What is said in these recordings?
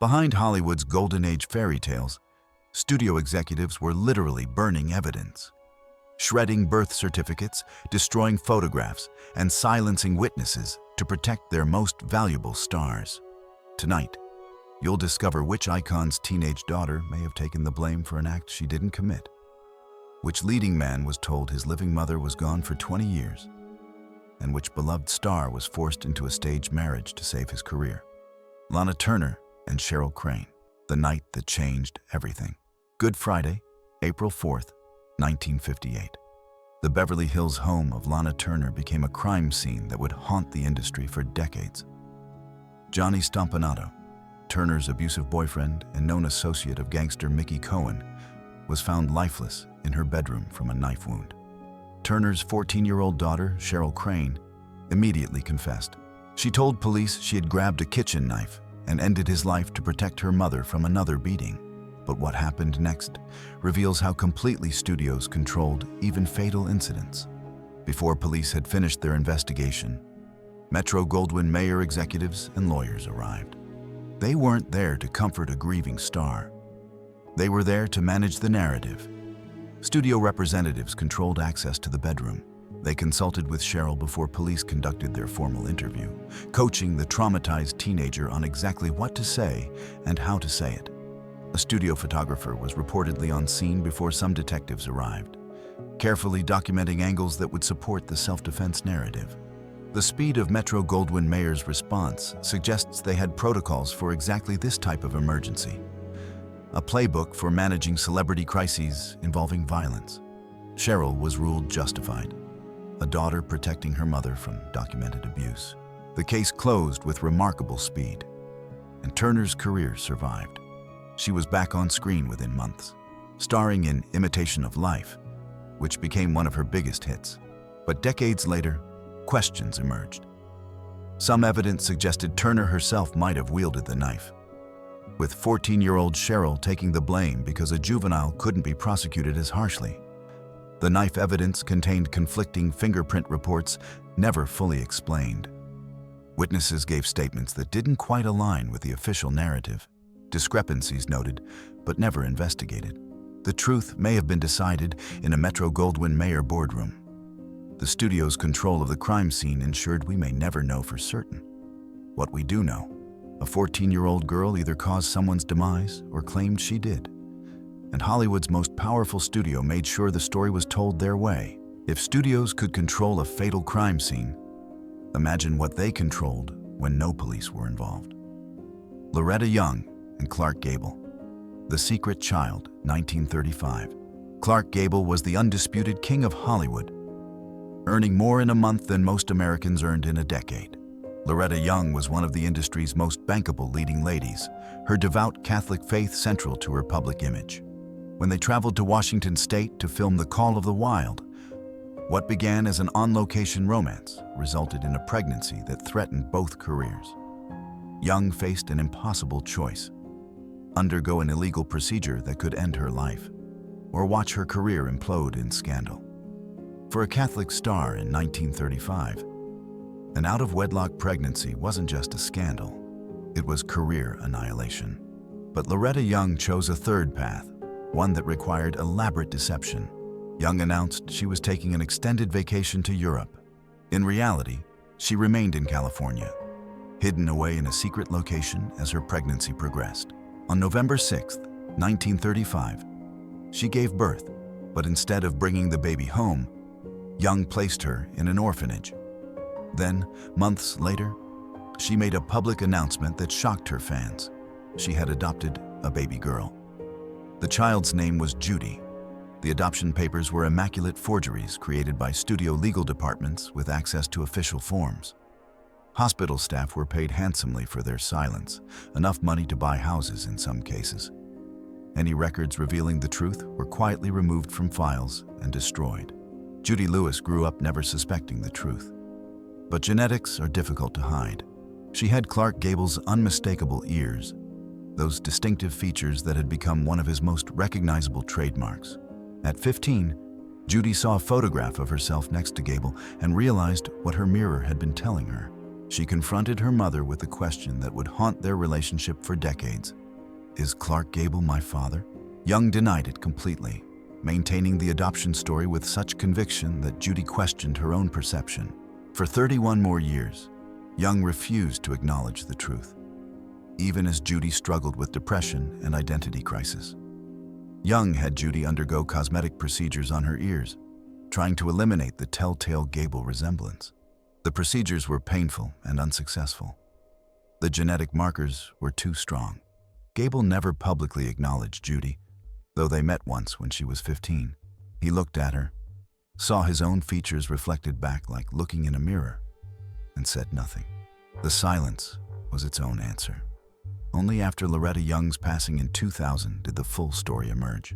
Behind Hollywood's golden age fairy tales, studio executives were literally burning evidence. Shredding birth certificates, destroying photographs, and silencing witnesses to protect their most valuable stars. Tonight, you'll discover which icon's teenage daughter may have taken the blame for an act she didn't commit, which leading man was told his living mother was gone for 20 years, and which beloved star was forced into a staged marriage to save his career. Lana Turner and Cheryl Crane, the night that changed everything. Good Friday, April 4th, 1958. The Beverly Hills home of Lana Turner became a crime scene that would haunt the industry for decades. Johnny Stompanato, Turner's abusive boyfriend and known associate of gangster Mickey Cohen, was found lifeless in her bedroom from a knife wound. Turner's 14-year-old daughter, Cheryl Crane, immediately confessed. She told police she had grabbed a kitchen knife and ended his life to protect her mother from another beating. But what happened next reveals how completely studios controlled even fatal incidents. Before police had finished their investigation, Metro-Goldwyn-Mayer executives and lawyers arrived. They weren't there to comfort a grieving star. They were there to manage the narrative. Studio representatives controlled access to the bedroom. They consulted with Cheryl before police conducted their formal interview, coaching the traumatized teenager on exactly what to say and how to say it. A studio photographer was reportedly on scene before some detectives arrived, carefully documenting angles that would support the self-defense narrative. The speed of Metro-Goldwyn-Mayer's response suggests they had protocols for exactly this type of emergency, a playbook for managing celebrity crises involving violence. Cheryl was ruled justified, a daughter protecting her mother from documented abuse. The case closed with remarkable speed, and Turner's career survived. She was back on screen within months, starring in Imitation of Life, which became one of her biggest hits. But decades later, questions emerged. Some evidence suggested Turner herself might have wielded the knife, with 14-year-old Cheryl taking the blame because a juvenile couldn't be prosecuted as harshly. The knife evidence contained conflicting fingerprint reports never fully explained. Witnesses gave statements that didn't quite align with the official narrative. Discrepancies noted, but never investigated. The truth may have been decided in a Metro-Goldwyn-Mayer boardroom. The studio's control of the crime scene ensured we may never know for certain. What we do know, a 14-year-old girl either caused someone's demise or claimed she did. And Hollywood's most powerful studio made sure the story was told their way. If studios could control a fatal crime scene, imagine what they controlled when no police were involved. Loretta Young and Clark Gable. The Secret Child, 1935. Clark Gable was the undisputed king of Hollywood, earning more in a month than most Americans earned in a decade. Loretta Young was one of the industry's most bankable leading ladies, her devout Catholic faith central to her public image. When they traveled to Washington State to film The Call of the Wild, what began as an on-location romance resulted in a pregnancy that threatened both careers. Young faced an impossible choice: undergo an illegal procedure that could end her life, or watch her career implode in scandal. For a Catholic star in 1935, an out-of-wedlock pregnancy wasn't just a scandal, it was career annihilation. But Loretta Young chose a third path, one that required elaborate deception. Young announced she was taking an extended vacation to Europe. In reality, she remained in California, hidden away in a secret location as her pregnancy progressed. On November 6, 1935, she gave birth, but instead of bringing the baby home, Young placed her in an orphanage. Then, months later, she made a public announcement that shocked her fans. She had adopted a baby girl. The child's name was Judy. The adoption papers were immaculate forgeries created by studio legal departments with access to official forms. Hospital staff were paid handsomely for their silence, enough money to buy houses in some cases. Any records revealing the truth were quietly removed from files and destroyed. Judy Lewis grew up never suspecting the truth. But genetics are difficult to hide. She had Clark Gable's unmistakable ears, those distinctive features that had become one of his most recognizable trademarks. At 15, Judy saw a photograph of herself next to Gable and realized what her mirror had been telling her. She confronted her mother with the question that would haunt their relationship for decades. Is Clark Gable my father? Young denied it completely, maintaining the adoption story with such conviction that Judy questioned her own perception. For 31 more years, Young refused to acknowledge the truth, even as Judy struggled with depression and identity crisis. Young had Judy undergo cosmetic procedures on her ears, trying to eliminate the telltale Gable resemblance. The procedures were painful and unsuccessful. The genetic markers were too strong. Gable never publicly acknowledged Judy, though they met once when she was 15. He looked at her, saw his own features reflected back like looking in a mirror, and said nothing. The silence was its own answer. Only after Loretta Young's passing in 2000 did the full story emerge.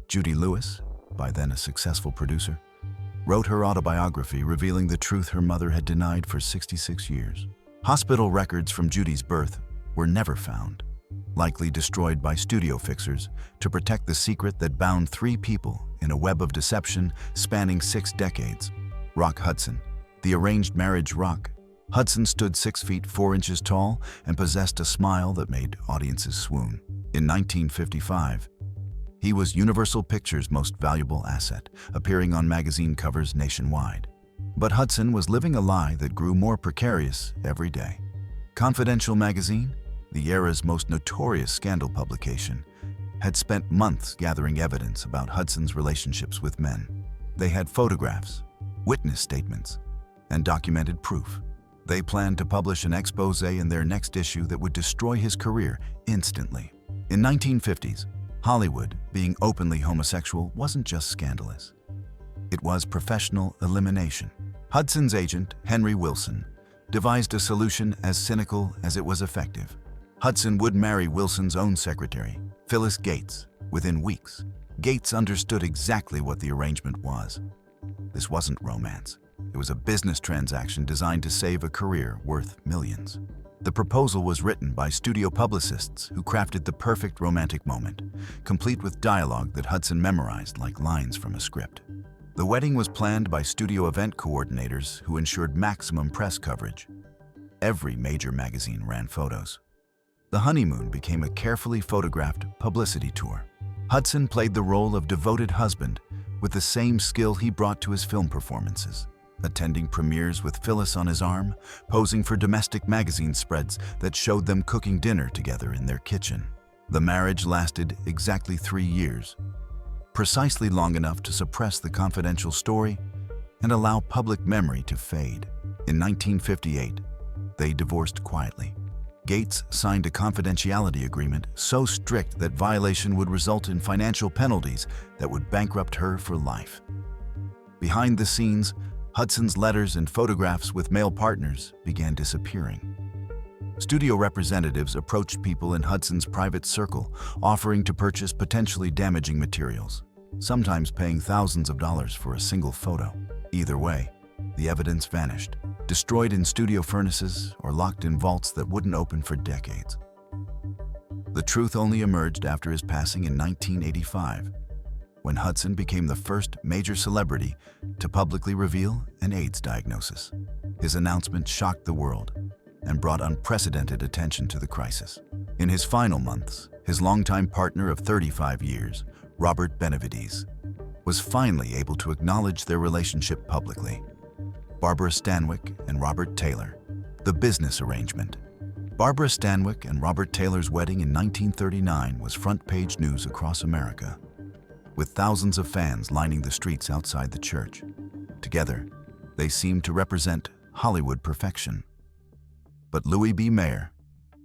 Judy Lewis, by then a successful producer, wrote her autobiography revealing the truth her mother had denied for 66 years. Hospital records from Judy's birth were never found, likely destroyed by studio fixers to protect the secret that bound 3 people in a web of deception spanning 6 decades. Rock Hudson, the arranged marriage Rock. Hudson stood 6 feet 4 inches tall and possessed a smile that made audiences swoon. In 1955, he was Universal Pictures' most valuable asset, appearing on magazine covers nationwide. But Hudson was living a lie that grew more precarious every day. Confidential magazine, the era's most notorious scandal publication, had spent months gathering evidence about Hudson's relationships with men. They had photographs, witness statements, and documented proof. They planned to publish an expose in their next issue that would destroy his career instantly. In 1950s, Hollywood, being openly homosexual, wasn't just scandalous. It was professional elimination. Hudson's agent, Henry Wilson, devised a solution as cynical as it was effective. Hudson would marry Wilson's own secretary, Phyllis Gates, within weeks. Gates understood exactly what the arrangement was. This wasn't romance. It was a business transaction designed to save a career worth millions. The proposal was written by studio publicists who crafted the perfect romantic moment, complete with dialogue that Hudson memorized like lines from a script. The wedding was planned by studio event coordinators who ensured maximum press coverage. Every major magazine ran photos. The honeymoon became a carefully photographed publicity tour. Hudson played the role of devoted husband with the same skill he brought to his film performances, attending premieres with Phyllis on his arm, posing for domestic magazine spreads that showed them cooking dinner together in their kitchen. The marriage lasted exactly 3 years, precisely long enough to suppress the confidential story and allow public memory to fade. In 1958, they divorced quietly. Gates signed a confidentiality agreement so strict that violation would result in financial penalties that would bankrupt her for life. Behind the scenes, Hudson's letters and photographs with male partners began disappearing. Studio representatives approached people in Hudson's private circle, offering to purchase potentially damaging materials, sometimes paying thousands of dollars for a single photo. Either way, the evidence vanished, destroyed in studio furnaces or locked in vaults that wouldn't open for decades. The truth only emerged after his passing in 1985, when Hudson became the first major celebrity to publicly reveal an AIDS diagnosis. His announcement shocked the world and brought unprecedented attention to the crisis. In his final months, his longtime partner of 35 years, Robert Benavides, was finally able to acknowledge their relationship publicly. Barbara Stanwyck and Robert Taylor, the business arrangement. Barbara Stanwyck and Robert Taylor's wedding in 1939 was front-page news across America, with thousands of fans lining the streets outside the church. Together, they seemed to represent Hollywood perfection. But Louis B. Mayer,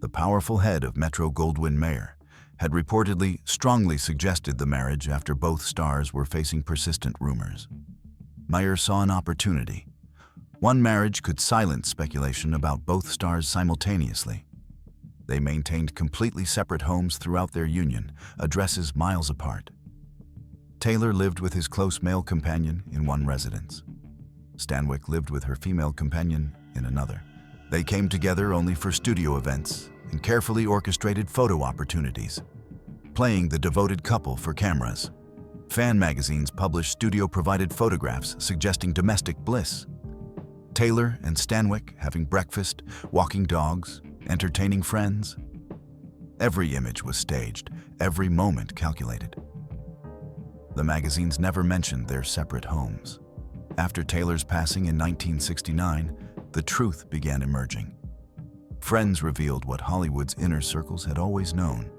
the powerful head of Metro-Goldwyn-Mayer, had reportedly strongly suggested the marriage after both stars were facing persistent rumors. Mayer saw an opportunity. One marriage could silence speculation about both stars simultaneously. They maintained completely separate homes throughout their union, addresses miles apart. Taylor lived with his close male companion in one residence. Stanwyck lived with her female companion in another. They came together only for studio events and carefully orchestrated photo opportunities, playing the devoted couple for cameras. Fan magazines published studio-provided photographs suggesting domestic bliss. Taylor and Stanwyck having breakfast, walking dogs, entertaining friends. Every image was staged, every moment calculated. The magazines never mentioned their separate homes. After Taylor's passing in 1969, the truth began emerging. Friends revealed what Hollywood's inner circles had always known.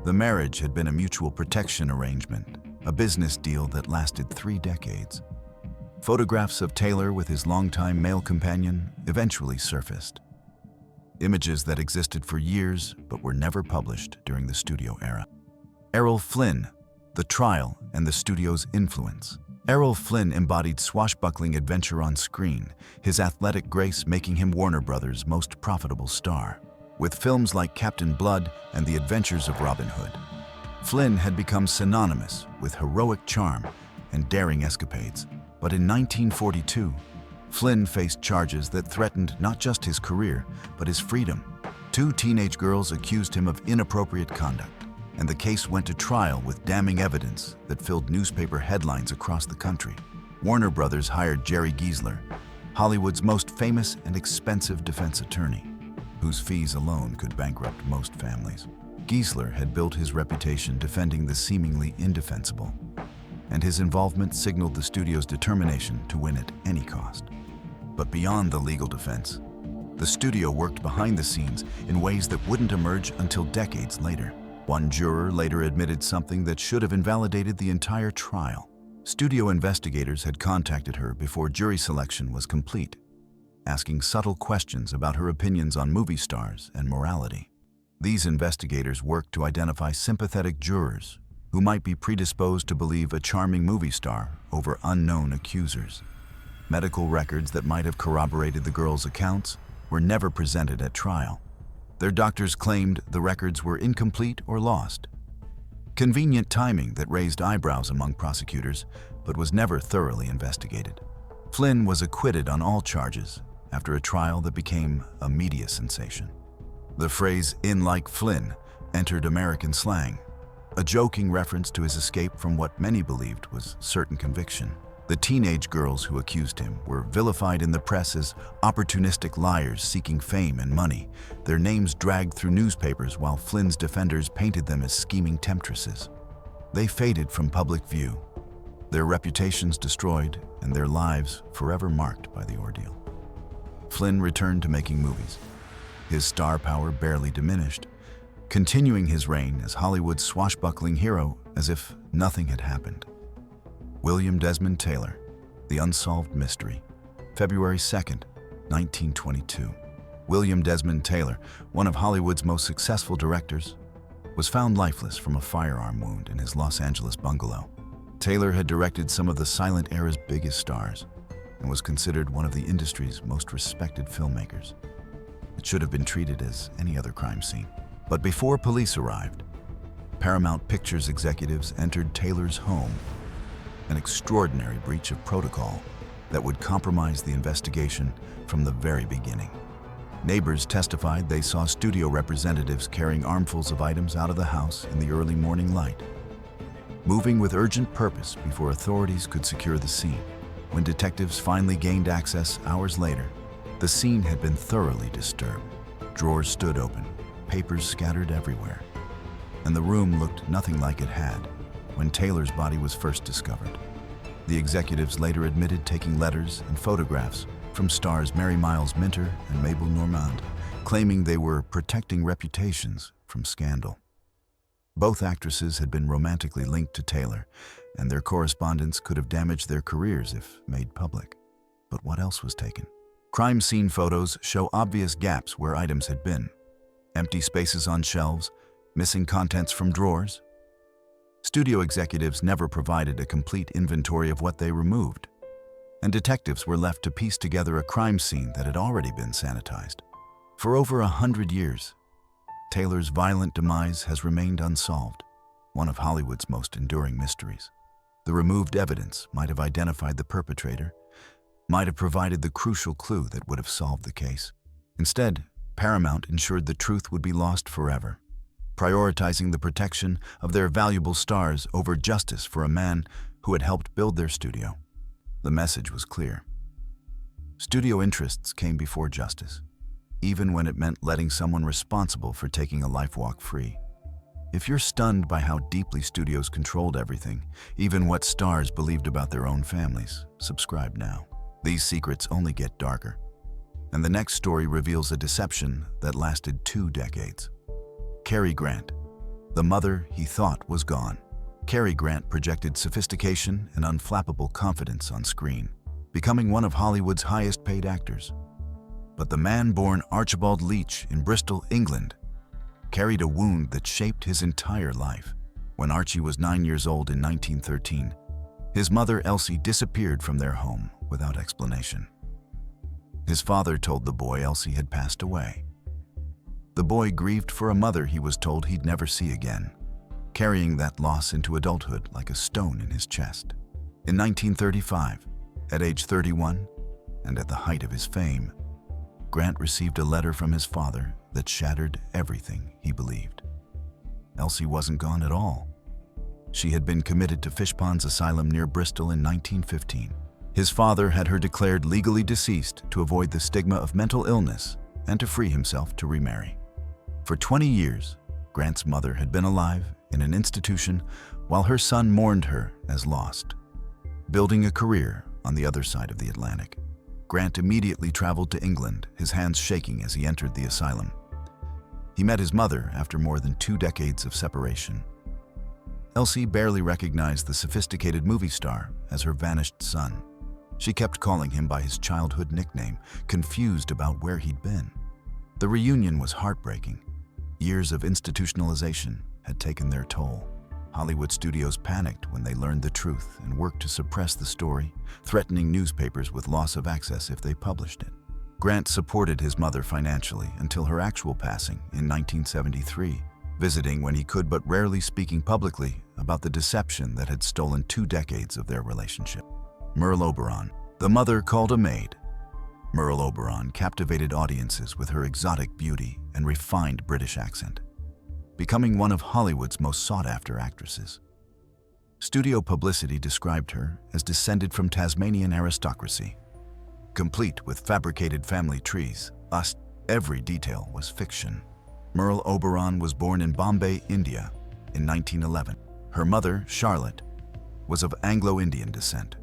The marriage had been a mutual protection arrangement, a business deal that lasted 3 decades. Photographs of Taylor with his longtime male companion eventually surfaced. Images that existed for years but were never published during the studio era. Errol Flynn, the trial and the studio's influence. Errol Flynn embodied swashbuckling adventure on screen, his athletic grace making him Warner Brothers' most profitable star. With films like Captain Blood and The Adventures of Robin Hood, Flynn had become synonymous with heroic charm and daring escapades. But in 1942, Flynn faced charges that threatened not just his career, but his freedom. 2 teenage girls accused him of inappropriate conduct, and the case went to trial with damning evidence that filled newspaper headlines across the country. Warner Brothers hired Jerry Giesler, Hollywood's most famous and expensive defense attorney, whose fees alone could bankrupt most families. Giesler had built his reputation defending the seemingly indefensible, and his involvement signaled the studio's determination to win at any cost. But beyond the legal defense, the studio worked behind the scenes in ways that wouldn't emerge until decades later. One juror later admitted something that should have invalidated the entire trial. Studio investigators had contacted her before jury selection was complete, asking subtle questions about her opinions on movie stars and morality. These investigators worked to identify sympathetic jurors who might be predisposed to believe a charming movie star over unknown accusers. Medical records that might have corroborated the girls' accounts were never presented at trial. Their doctors claimed the records were incomplete or lost. Convenient timing that raised eyebrows among prosecutors, but was never thoroughly investigated. Flynn was acquitted on all charges after a trial that became a media sensation. The phrase "in like Flynn" entered American slang, a joking reference to his escape from what many believed was certain conviction. The teenage girls who accused him were vilified in the press as opportunistic liars seeking fame and money, their names dragged through newspapers while Flynn's defenders painted them as scheming temptresses. They faded from public view, their reputations destroyed and their lives forever marked by the ordeal. Flynn returned to making movies, his star power barely diminished, continuing his reign as Hollywood's swashbuckling hero as if nothing had happened. William Desmond Taylor, The Unsolved Mystery, February 2nd, 1922. William Desmond Taylor, one of Hollywood's most successful directors, was found lifeless from a firearm wound in his Los Angeles bungalow. Taylor had directed some of the silent era's biggest stars and was considered one of the industry's most respected filmmakers. It should have been treated as any other crime scene. But before police arrived, Paramount Pictures executives entered Taylor's home, an extraordinary breach of protocol that would compromise the investigation from the very beginning. Neighbors testified they saw studio representatives carrying armfuls of items out of the house in the early morning light, moving with urgent purpose before authorities could secure the scene. When detectives finally gained access hours later, the scene had been thoroughly disturbed. Drawers stood open, papers scattered everywhere, and the room looked nothing like it had when Taylor's body was first discovered. The executives later admitted taking letters and photographs from stars Mary Miles Minter and Mabel Normand, claiming they were protecting reputations from scandal. Both actresses had been romantically linked to Taylor, and their correspondence could have damaged their careers if made public. But what else was taken? Crime scene photos show obvious gaps where items had been. Empty spaces on shelves, missing contents from drawers. Studio executives never provided a complete inventory of what they removed, and detectives were left to piece together a crime scene that had already been sanitized. For over 100 years, Taylor's violent demise has remained unsolved, one of Hollywood's most enduring mysteries. The removed evidence might have identified the perpetrator, might have provided the crucial clue that would have solved the case. Instead, Paramount ensured the truth would be lost forever, prioritizing the protection of their valuable stars over justice for a man who had helped build their studio. The message was clear. Studio interests came before justice, even when it meant letting someone responsible for taking a life walk free. If you're stunned by how deeply studios controlled everything, even what stars believed about their own families, subscribe now. These secrets only get darker. And the next story reveals a deception that lasted 2 decades. Cary Grant, the mother he thought was gone. Cary Grant projected sophistication and unflappable confidence on screen, becoming one of Hollywood's highest-paid actors. But the man born Archibald Leach in Bristol, England, carried a wound that shaped his entire life. When Archie was 9 years old in 1913, his mother Elsie disappeared from their home without explanation. His father told the boy Elsie had passed away. The boy grieved for a mother he was told he'd never see again, carrying that loss into adulthood like a stone in his chest. In 1935, at age 31, and at the height of his fame, Grant received a letter from his father that shattered everything he believed. Elsie wasn't gone at all. She had been committed to Fishponds Asylum near Bristol in 1915. His father had her declared legally deceased to avoid the stigma of mental illness and to free himself to remarry. For 20 years, Grant's mother had been alive in an institution while her son mourned her as lost, building a career on the other side of the Atlantic. Grant immediately traveled to England, his hands shaking as he entered the asylum. He met his mother after more than 2 decades of separation. Elsie barely recognized the sophisticated movie star as her vanished son. She kept calling him by his childhood nickname, confused about where he'd been. The reunion was heartbreaking. Years of institutionalization had taken their toll. Hollywood studios panicked when they learned the truth and worked to suppress the story, threatening newspapers with loss of access if they published it. Grant supported his mother financially until her actual passing in 1973, visiting when he could but rarely speaking publicly about the deception that had stolen 2 decades of their relationship. Merle Oberon, the mother called a maid. Merle Oberon captivated audiences with her exotic beauty and refined British accent, becoming one of Hollywood's most sought-after actresses. Studio publicity described her as descended from Tasmanian aristocracy, complete with fabricated family trees. Thus, every detail was fiction. Merle Oberon was born in Bombay, India, in 1911. Her mother, Charlotte, was of Anglo-Indian descent,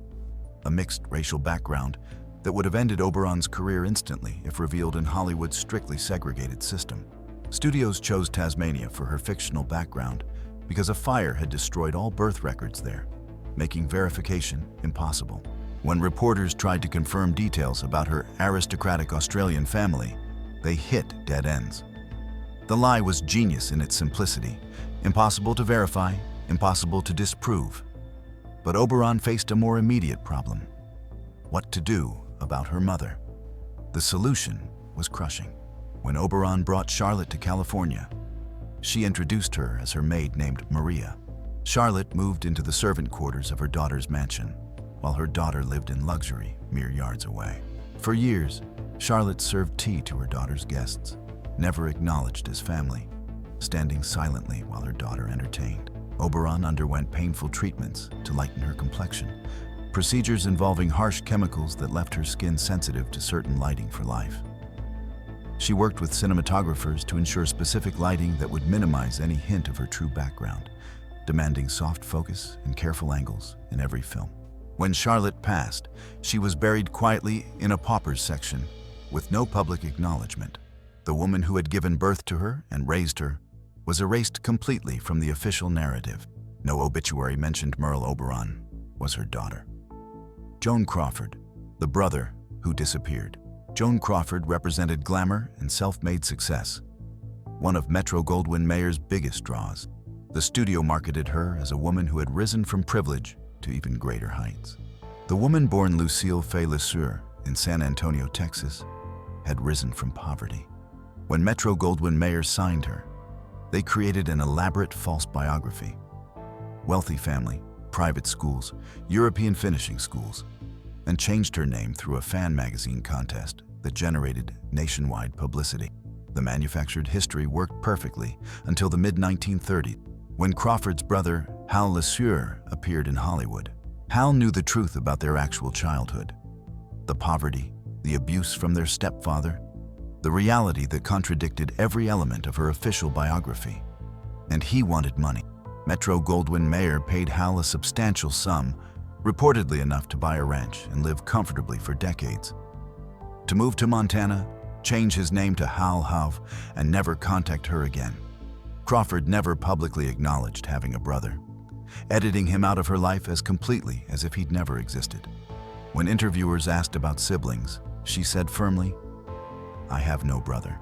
a mixed racial background that would have ended Oberon's career instantly if revealed in Hollywood's strictly segregated system. Studios chose Tasmania for her fictional background because a fire had destroyed all birth records there, making verification impossible. When reporters tried to confirm details about her aristocratic Australian family, they hit dead ends. The lie was genius in its simplicity, impossible to verify, impossible to disprove. But Oberon faced a more immediate problem: what to do about her mother. The solution was crushing. When Oberon brought Charlotte to California, she introduced her as her maid named Maria. Charlotte moved into the servant quarters of her daughter's mansion, while her daughter lived in luxury mere yards away. For years, Charlotte served tea to her daughter's guests, never acknowledged as family, standing silently while her daughter entertained. Oberon underwent painful treatments to lighten her complexion, procedures involving harsh chemicals that left her skin sensitive to certain lighting for life. She worked with cinematographers to ensure specific lighting that would minimize any hint of her true background, demanding soft focus and careful angles in every film. When Charlotte passed, she was buried quietly in a pauper's section with no public acknowledgement. The woman who had given birth to her and raised her was erased completely from the official narrative. No obituary mentioned Merle Oberon was her daughter. Joan Crawford, the brother who disappeared. Joan Crawford represented glamour and self-made success, one of Metro-Goldwyn-Mayer's biggest draws. The studio marketed her as a woman who had risen from privilege to even greater heights. The woman born Lucille Fay LeSueur in San Antonio, Texas, had risen from poverty. When Metro-Goldwyn-Mayer signed her, they created an elaborate false biography. Wealthy family, private schools, European finishing schools, and changed her name through a fan magazine contest that generated nationwide publicity. The manufactured history worked perfectly until the mid-1930s, when Crawford's brother, Hal LeSueur, appeared in Hollywood. Hal knew the truth about their actual childhood: the poverty, the abuse from their stepfather, the reality that contradicted every element of her official biography. And he wanted money. Metro-Goldwyn-Mayer paid Hal a substantial sum, reportedly enough to buy a ranch and live comfortably for decades. To move to Montana, change his name to Hal Hove, and never contact her again. Crawford never publicly acknowledged having a brother, editing him out of her life as completely as if he'd never existed. When interviewers asked about siblings, she said firmly, "I have no brother."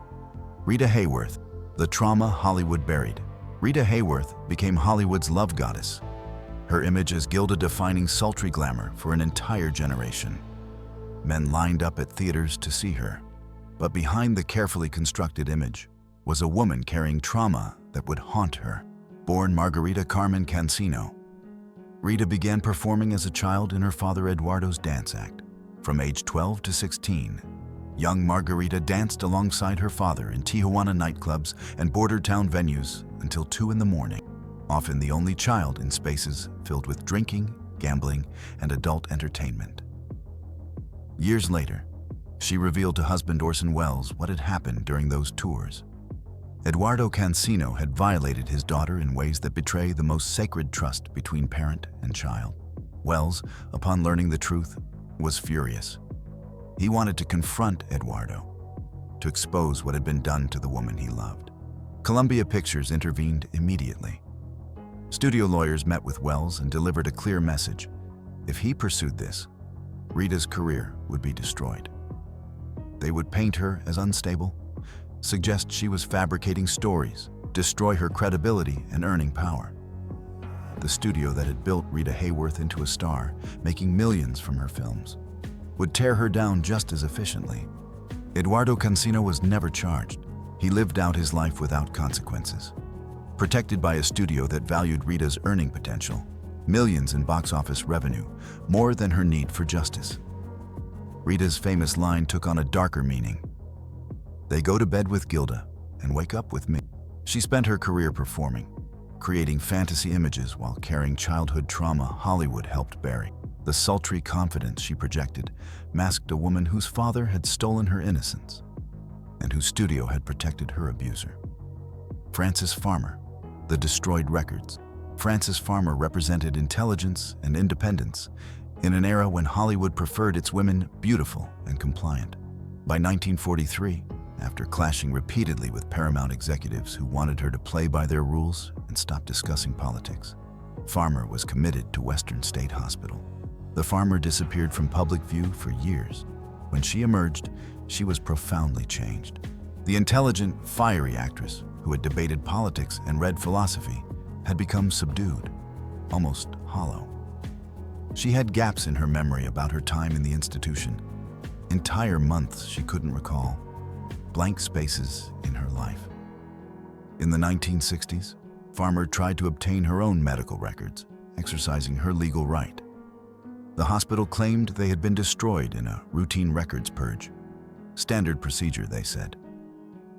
Rita Hayworth, the trauma Hollywood buried. Rita Hayworth became Hollywood's love goddess. Her image as Gilda defining sultry glamour for an entire generation. Men lined up at theaters to see her. But behind the carefully constructed image was a woman carrying trauma that would haunt her. Born Margarita Carmen Cancino, Rita began performing as a child in her father Eduardo's dance act. From age 12 to 16, young Margarita danced alongside her father in Tijuana nightclubs and border town venues until 2 in the morning, often the only child in spaces filled with drinking, gambling, and adult entertainment. Years later, she revealed to husband Orson Welles what had happened during those tours. Eduardo Cancino had violated his daughter in ways that betray the most sacred trust between parent and child. Welles, upon learning the truth, was furious. He wanted to confront Eduardo, to expose what had been done to the woman he loved. Columbia Pictures intervened immediately. Studio lawyers met with Welles and delivered a clear message. If he pursued this, Rita's career would be destroyed. They would paint her as unstable, suggest she was fabricating stories, destroy her credibility and earning power. The studio that had built Rita Hayworth into a star, making millions from her films, would tear her down just as efficiently. Eduardo Cancino was never charged. He lived out his life without consequences. Protected by a studio that valued Rita's earning potential, millions in box office revenue, more than her need for justice. Rita's famous line took on a darker meaning. "They go to bed with Gilda and wake up with me." She spent her career performing, creating fantasy images while carrying childhood trauma Hollywood helped bury. The sultry confidence she projected masked a woman whose father had stolen her innocence and whose studio had protected her abuser. Frances Farmer, The Destroyed Records. Frances Farmer represented intelligence and independence in an era when Hollywood preferred its women beautiful and compliant. By 1943, after clashing repeatedly with Paramount executives who wanted her to play by their rules and stop discussing politics, Farmer was committed to Western State Hospital. The Farmer disappeared from public view for years. When she emerged, she was profoundly changed. The intelligent, fiery actress who had debated politics and read philosophy had become subdued, almost hollow. She had gaps in her memory about her time in the institution, entire months she couldn't recall, blank spaces in her life. In the 1960s, Farmer tried to obtain her own medical records, exercising her legal right. The hospital claimed they had been destroyed in a routine records purge. Standard procedure, they said.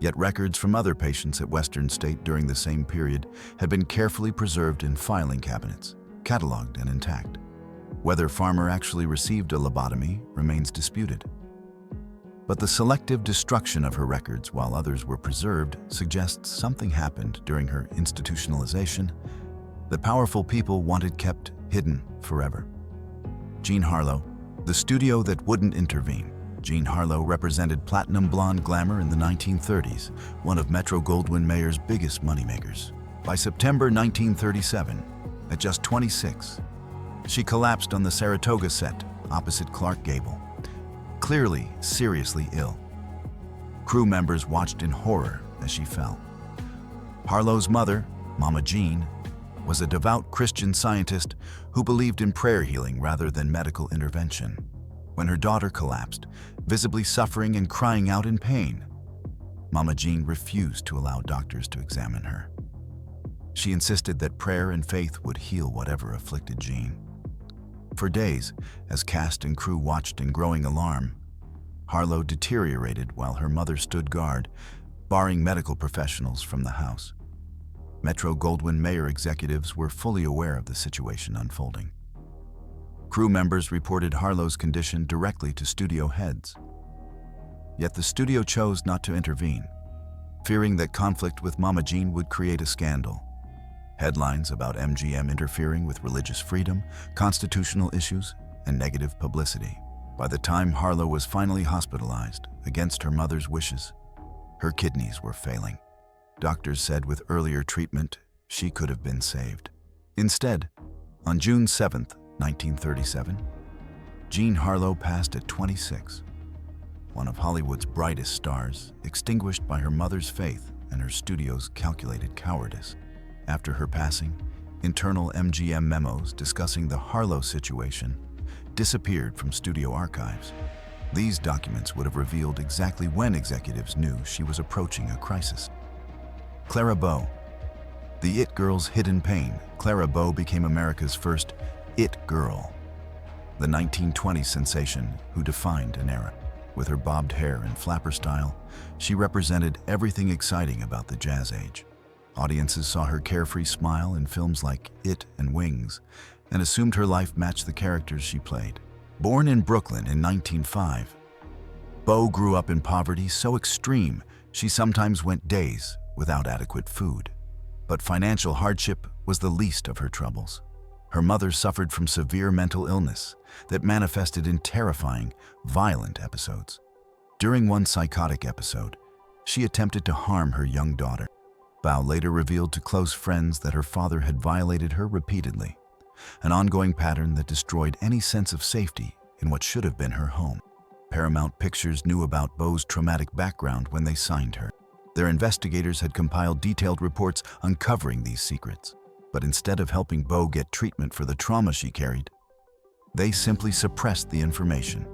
Yet records from other patients at Western State during the same period had been carefully preserved in filing cabinets, cataloged and intact. Whether Farmer actually received a lobotomy remains disputed. But the selective destruction of her records while others were preserved suggests something happened during her institutionalization that powerful people wanted kept hidden forever. Jean Harlow, the studio that wouldn't intervene. Jean Harlow represented platinum blonde glamour in the 1930s, one of Metro-Goldwyn-Mayer's biggest moneymakers. By September 1937, at just 26, she collapsed on the Saratoga set opposite Clark Gable, clearly seriously ill. Crew members watched in horror as she fell. Harlow's mother, Mama Jean, was a devout Christian Scientist who believed in prayer healing rather than medical intervention. When her daughter collapsed, visibly suffering and crying out in pain, Mama Jean refused to allow doctors to examine her. She insisted that prayer and faith would heal whatever afflicted Jean. For days, as cast and crew watched in growing alarm, Harlow deteriorated while her mother stood guard, barring medical professionals from the house. Metro-Goldwyn-Mayer executives were fully aware of the situation unfolding. Crew members reported Harlow's condition directly to studio heads. Yet the studio chose not to intervene, fearing that conflict with Mama Jean would create a scandal. Headlines about MGM interfering with religious freedom, constitutional issues, and negative publicity. By the time Harlow was finally hospitalized, against her mother's wishes, her kidneys were failing. Doctors said with earlier treatment, she could have been saved. Instead, on June 7, 1937, Jean Harlow passed at 26, one of Hollywood's brightest stars, extinguished by her mother's faith and her studio's calculated cowardice. After her passing, internal MGM memos discussing the Harlow situation disappeared from studio archives. These documents would have revealed exactly when executives knew she was approaching a crisis. Clara Bow. The It Girl's hidden pain, Clara Bow became America's first It Girl, the 1920s sensation who defined an era. With her bobbed hair and flapper style, she represented everything exciting about the jazz age. Audiences saw her carefree smile in films like It and Wings, and assumed her life matched the characters she played. Born in Brooklyn in 1905, Bow grew up in poverty so extreme she sometimes went days without adequate food. But financial hardship was the least of her troubles. Her mother suffered from severe mental illness that manifested in terrifying, violent episodes. During one psychotic episode, she attempted to harm her young daughter. Bow later revealed to close friends that her father had violated her repeatedly, an ongoing pattern that destroyed any sense of safety in what should have been her home. Paramount Pictures knew about Bow's traumatic background when they signed her. Their investigators had compiled detailed reports uncovering these secrets. But instead of helping Bow get treatment for the trauma she carried, they simply suppressed the information,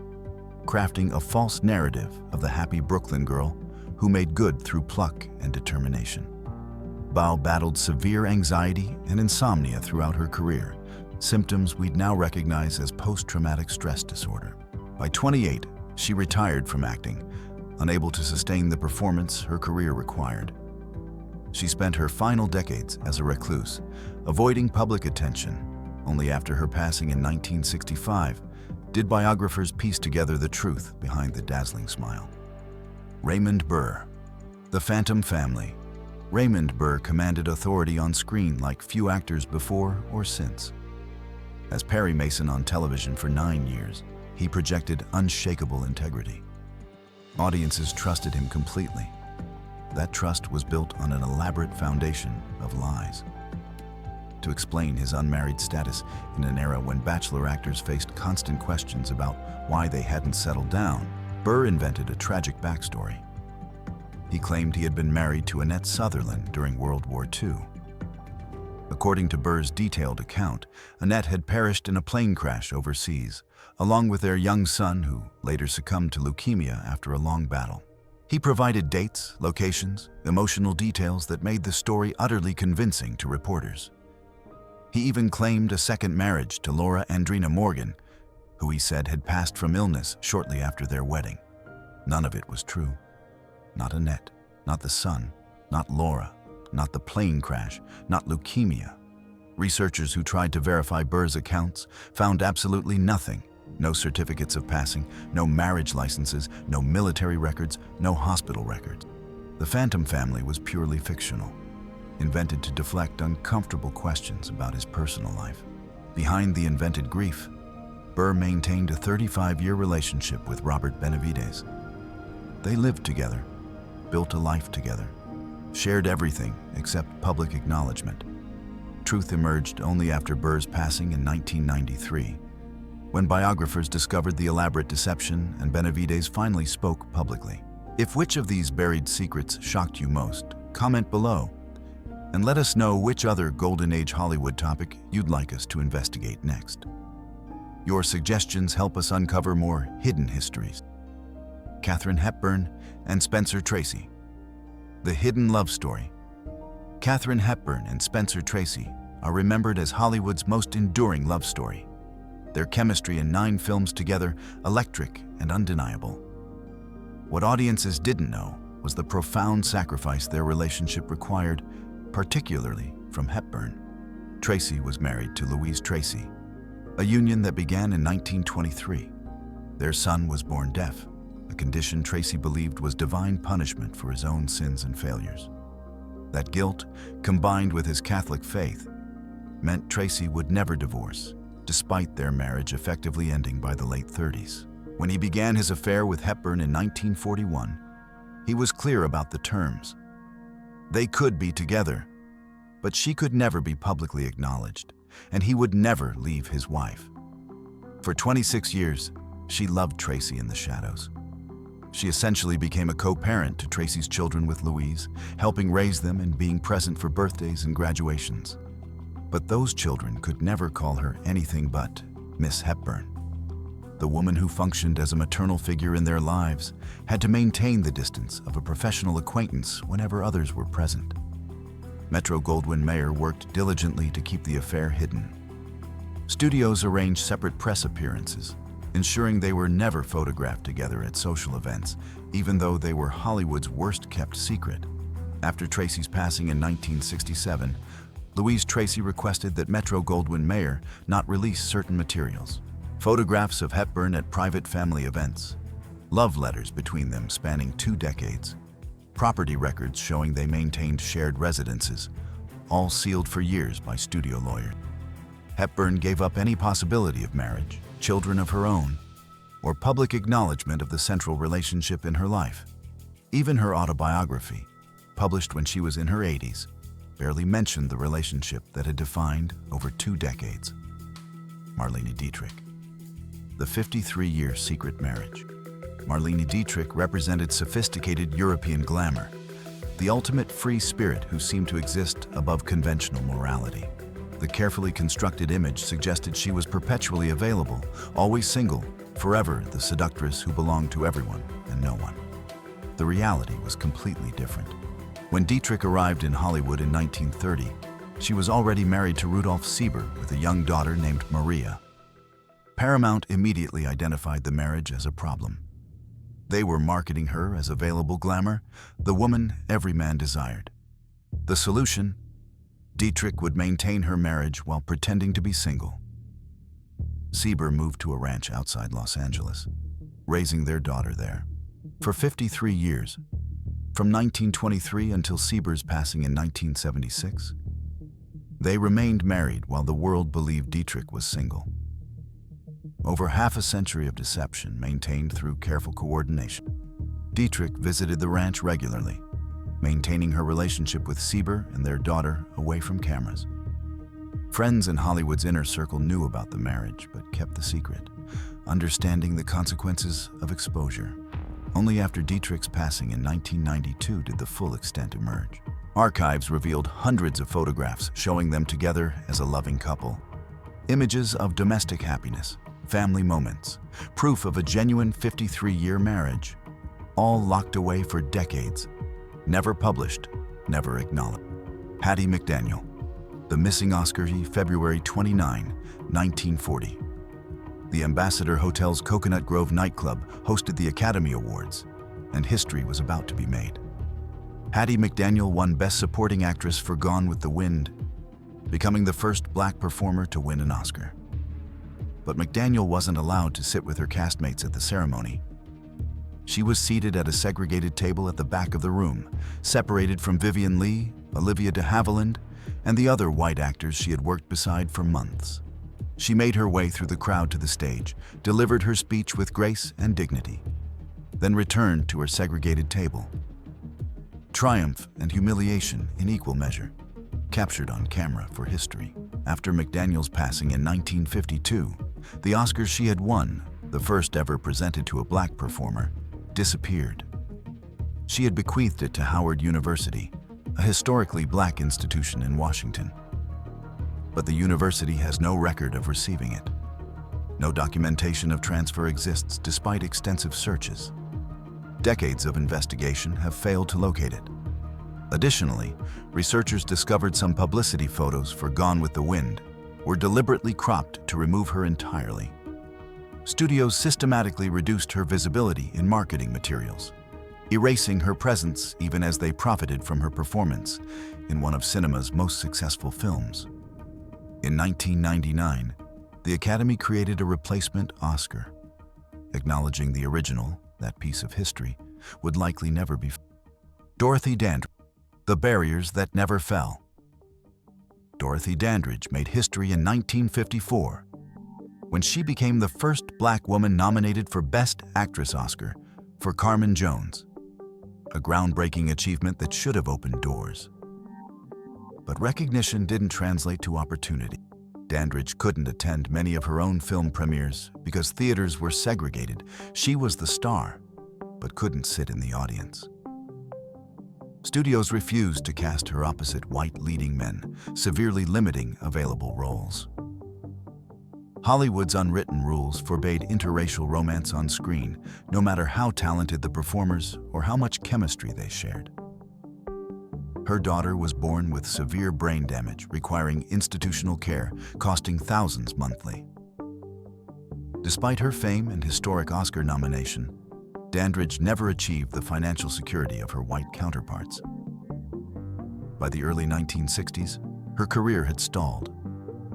crafting a false narrative of the happy Brooklyn girl who made good through pluck and determination. Bow battled severe anxiety and insomnia throughout her career, symptoms we'd now recognize as post-traumatic stress disorder. By 28, she retired from acting, unable to sustain the performance her career required. She spent her final decades as a recluse, avoiding public attention. Only after her passing in 1965 did biographers piece together the truth behind the dazzling smile. Raymond Burr. The Phantom Family. Raymond Burr commanded authority on screen like few actors before or since. As Perry Mason on television for 9 years, he projected unshakable integrity. Audiences trusted him completely. That trust was built on an elaborate foundation of lies. To explain his unmarried status in an era when bachelor actors faced constant questions about why they hadn't settled down, Burr invented a tragic backstory. He claimed he had been married to Annette Sutherland during World War II. According to Burr's detailed account, Annette had perished in a plane crash overseas, along with their young son who later succumbed to leukemia after a long battle. He provided dates, locations, emotional details that made the story utterly convincing to reporters. He even claimed a second marriage to Laura Andrina Morgan, who he said had passed from illness shortly after their wedding. None of it was true. Not Annette, not the son, not Laura, not the plane crash, not leukemia. Researchers who tried to verify Burr's accounts found absolutely nothing. No certificates of passing, no marriage licenses, no military records, no hospital records. The Phantom Family was purely fictional, invented to deflect uncomfortable questions about his personal life. Behind the invented grief, Burr maintained a 35-year relationship with Robert Benavides. They lived together, built a life together, shared everything except public acknowledgement. Truth emerged only after Burr's passing in 1993, when biographers discovered the elaborate deception and Benavides finally spoke publicly. If which of these buried secrets shocked you most, comment below, and let us know which other Golden Age Hollywood topic you'd like us to investigate next. Your suggestions help us uncover more hidden histories. Katharine Hepburn and Spencer Tracy. The Hidden Love Story. Katharine Hepburn and Spencer Tracy are remembered as Hollywood's most enduring love story. Their chemistry in 9 films together, electric and undeniable. What audiences didn't know was the profound sacrifice their relationship required, particularly from Hepburn. Tracy was married to Louise Tracy, a union that began in 1923. Their son was born deaf. a condition Tracy believed was divine punishment for his own sins and failures. That guilt, combined with his Catholic faith, meant Tracy would never divorce, despite their marriage effectively ending by the late 30s. When he began his affair with Hepburn in 1941, he was clear about the terms. They could be together, but she could never be publicly acknowledged, and he would never leave his wife. For 26 years, she loved Tracy in the shadows. She essentially became a co-parent to Tracy's children with Louise, helping raise them and being present for birthdays and graduations. But those children could never call her anything but Miss Hepburn. The woman who functioned as a maternal figure in their lives had to maintain the distance of a professional acquaintance whenever others were present. Metro-Goldwyn-Mayer worked diligently to keep the affair hidden. Studios arranged separate press appearances, ensuring they were never photographed together at social events, even though they were Hollywood's worst-kept secret. After Tracy's passing in 1967, Louise Tracy requested that Metro-Goldwyn-Mayer not release certain materials. Photographs of Hepburn at private family events, love letters between them spanning 2 decades, property records showing they maintained shared residences, all sealed for years by studio lawyers. Hepburn gave up any possibility of marriage, children of her own, or public acknowledgement of the central relationship in her life. Even her autobiography, published when she was in her 80s, barely mentioned the relationship that had defined over 2 decades. Marlene Dietrich. The 53-year secret marriage. Marlene Dietrich represented sophisticated European glamour, the ultimate free spirit who seemed to exist above conventional morality. The carefully constructed image suggested she was perpetually available, always single, forever the seductress who belonged to everyone and no one. The reality was completely different. When Dietrich arrived in Hollywood in 1930, she was already married to Rudolph Sieber with a young daughter named Maria. Paramount immediately identified the marriage as a problem. They were marketing her as available glamour, the woman every man desired. The solution? Dietrich would maintain her marriage while pretending to be single. Sieber moved to a ranch outside Los Angeles, raising their daughter there. For 53 years, from 1923 until Sieber's passing in 1976, they remained married while the world believed Dietrich was single. Over half a century of deception maintained through careful coordination. Dietrich visited the ranch regularly, maintaining her relationship with Sieber and their daughter away from cameras. Friends in Hollywood's inner circle knew about the marriage but kept the secret, understanding the consequences of exposure. Only after Dietrich's passing in 1992 did the full extent emerge. Archives revealed hundreds of photographs showing them together as a loving couple. Images of domestic happiness, family moments, proof of a genuine 53-year marriage, all locked away for decades, never published, never acknowledged. Hattie McDaniel, The Missing Oscar, February 29, 1940. The Ambassador Hotel's Coconut Grove nightclub hosted the Academy Awards, and history was about to be made. Hattie McDaniel won Best Supporting Actress for Gone with the Wind, becoming the first Black performer to win an Oscar. But McDaniel wasn't allowed to sit with her castmates at the ceremony. She was seated at a segregated table at the back of the room, separated from Vivien Leigh, Olivia de Havilland, and the other white actors she had worked beside for months. She made her way through the crowd to the stage, delivered her speech with grace and dignity, then returned to her segregated table. Triumph and humiliation in equal measure, captured on camera for history. After McDaniel's passing in 1952, the Oscars she had won, the first ever presented to a Black performer, disappeared. She had bequeathed it to Howard University, a historically Black institution in Washington. But the university has no record of receiving it. No documentation of transfer exists despite extensive searches. Decades of investigation have failed to locate it. Additionally, researchers discovered some publicity photos for Gone with the Wind were deliberately cropped to remove her entirely. Studios systematically reduced her visibility in marketing materials, erasing her presence even as they profited from her performance in one of cinema's most successful films. In 1999, the Academy created a replacement Oscar, acknowledging the original that piece of history, would likely never be. Dorothy Dandridge, the barriers that never fell. Dorothy Dandridge made history in 1954 when she became the first Black woman nominated for Best Actress Oscar for Carmen Jones, a groundbreaking achievement that should have opened doors. But recognition didn't translate to opportunity. Dandridge couldn't attend many of her own film premieres because theaters were segregated. She was the star, but couldn't sit in the audience. Studios refused to cast her opposite white leading men, severely limiting available roles. Hollywood's unwritten rules forbade interracial romance on screen, no matter how talented the performers or how much chemistry they shared. Her daughter was born with severe brain damage, requiring institutional care, costing thousands monthly. Despite her fame and historic Oscar nomination, Dandridge never achieved the financial security of her white counterparts. By the early 1960s, her career had stalled.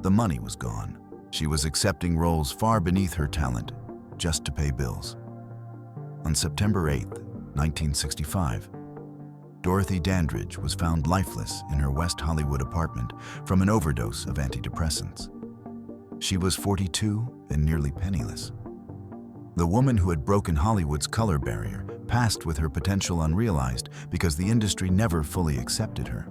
The money was gone. She was accepting roles far beneath her talent just to pay bills. On September 8, 1965, Dorothy Dandridge was found lifeless in her West Hollywood apartment from an overdose of antidepressants. She was 42 and nearly penniless. The woman who had broken Hollywood's color barrier passed with her potential unrealized because the industry never fully accepted her.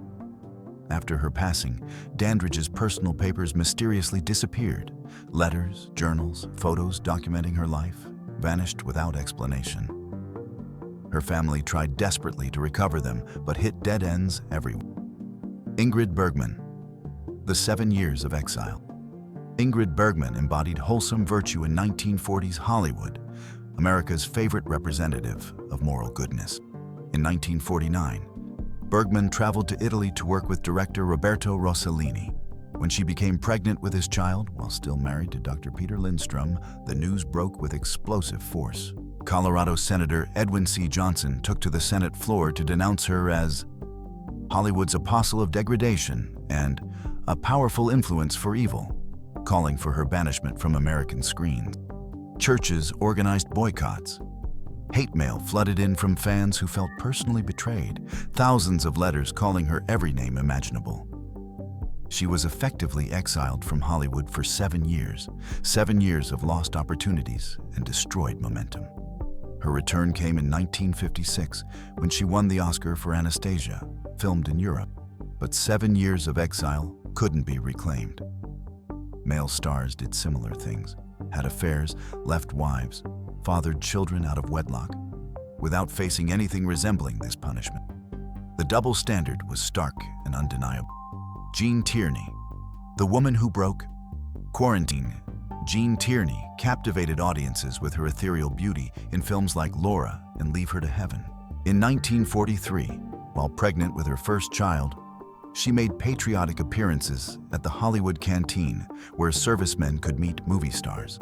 After her passing, Dandridge's personal papers mysteriously disappeared. Letters, journals, photos documenting her life vanished without explanation. Her family tried desperately to recover them, but hit dead ends everywhere. Ingrid Bergman, The 7 Years of Exile. Ingrid Bergman embodied wholesome virtue in 1940s Hollywood, America's favorite representative of moral goodness. In 1949, Bergman traveled to Italy to work with director Roberto Rossellini. When she became pregnant with his child, while still married to Dr. Peter Lindstrom, the news broke with explosive force. Colorado Senator Edwin C. Johnson took to the Senate floor to denounce her as Hollywood's apostle of degradation and a powerful influence for evil, calling for her banishment from American screens. Churches organized boycotts. Hate mail flooded in from fans who felt personally betrayed, thousands of letters calling her every name imaginable. She was effectively exiled from Hollywood for 7 years, 7 years of lost opportunities and destroyed momentum. Her return came in 1956 when she won the Oscar for Anastasia, filmed in Europe. But 7 years of exile couldn't be reclaimed. Male stars did similar things, had affairs, left wives, fathered children out of wedlock, without facing anything resembling this punishment. The double standard was stark and undeniable. Jean Tierney, the woman who broke quarantine. Jean Tierney captivated audiences with her ethereal beauty in films like Laura and Leave Her to Heaven. In 1943, while pregnant with her first child, she made patriotic appearances at the Hollywood Canteen, where servicemen could meet movie stars.